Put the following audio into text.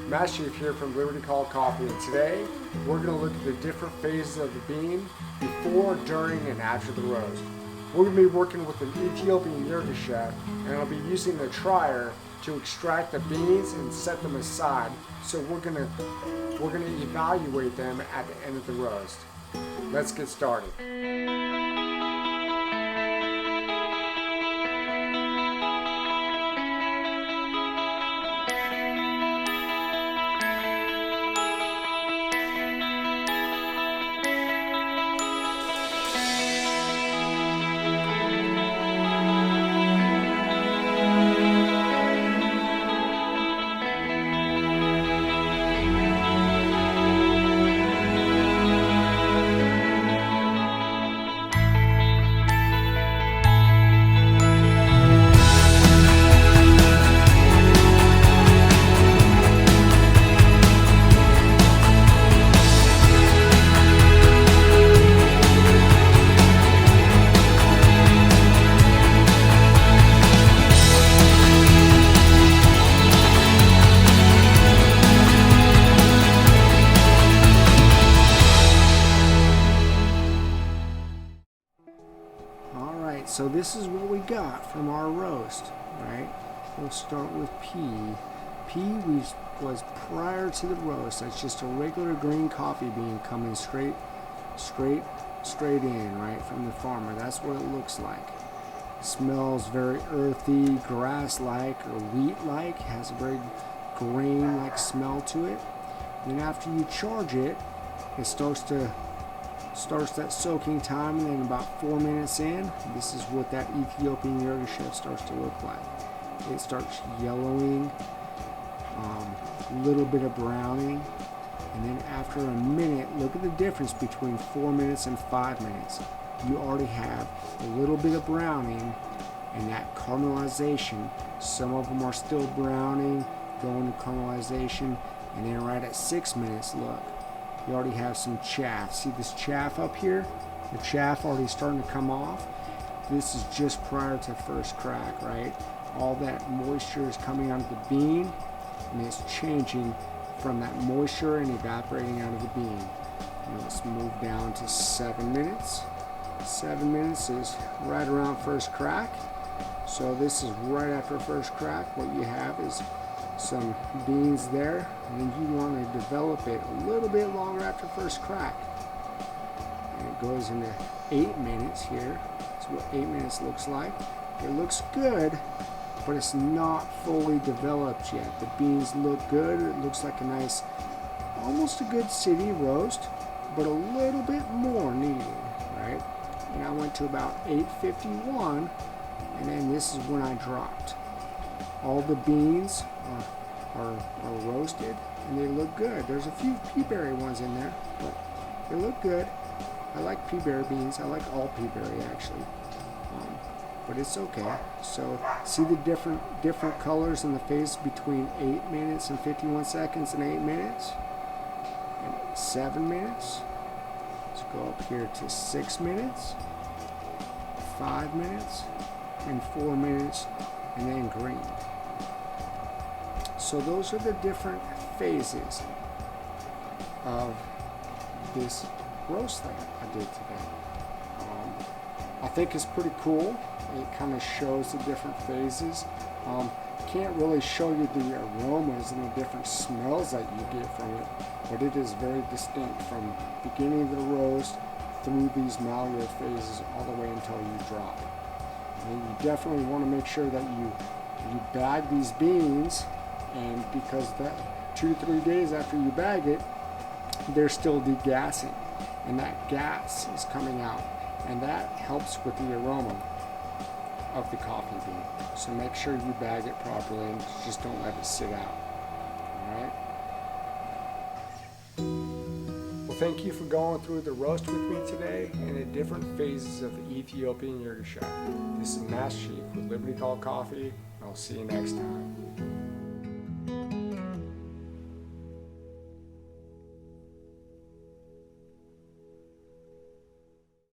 Matt Chaff here from Liberty Called Coffee, and today we're going to look at the different phases of the bean before, during, and after the roast. We're going to be working with an Ethiopian Yirgacheffe, and I'll be using the trier to extract the beans and set them aside. So we're going to evaluate them at the end of the roast. Let's get started. So this is what we got from our roast, right? We'll start with pea. Pea was prior to the roast. That's just a regular green coffee bean coming straight in, right, from the farmer. That's what it looks like. It smells very earthy, grass-like or wheat-like. Has a very grain-like smell to it. Then after you charge it, it starts that soaking time, and then about 4 minutes in, this is what that Ethiopian Yirgacheffe starts to look like. It starts yellowing, a little bit of browning, and then after a minute, look at the difference between 4 minutes and 5 minutes. You already have a little bit of browning and that caramelization. Some of them are still browning, going to caramelization, and then right at 6 minutes, look. You already have some chaff. See this chaff up here? The chaff already starting to come off. This is just prior to first crack, right? All that moisture is coming out of the bean, and it's changing from that moisture and evaporating out of the bean. And let's move down to 7 minutes. 7 minutes is right around first crack. So this is right after first crack. What you have is some beans there, and then you want to develop it a little bit longer after first crack. And it goes into 8 minutes here. That's what 8 minutes looks like. It looks good, but it's not fully developed yet. The beans look good. It looks like a nice, almost a good city roast, but a little bit more needed, right? And I went to about 8:51, and then this is when I dropped. All the beans are roasted, and they look good. There's a few pea berry ones in there, but they look good. I like pea berry beans. I like all pea berry actually, but it's okay. So see the different colors in the phase between 8 minutes and 51 seconds and 8 minutes and 7 minutes. Let's go up here to 6 minutes, 5 minutes, and 4 minutes, and then green. So those are the different phases of this roast that I did today. I think it's pretty cool. It kind of shows the different phases. Can't really show you the aromas and the different smells that you get from it, but it is very distinct from beginning of the roast through these malleable phases all the way until you drop. And you definitely want to make sure that you bag these beans, and because that 2 to 3 days after you bag it, they're still degassing, and that gas is coming out, and that helps with the aroma of the coffee bean. So make sure you bag it properly and just don't let it sit out. Alright? Well, thank you for going through the roast with me today and the different phases of the Ethiopian Yirgacheffe. This is Matt Chaff with Liberty Called Coffee. I'll see you next time.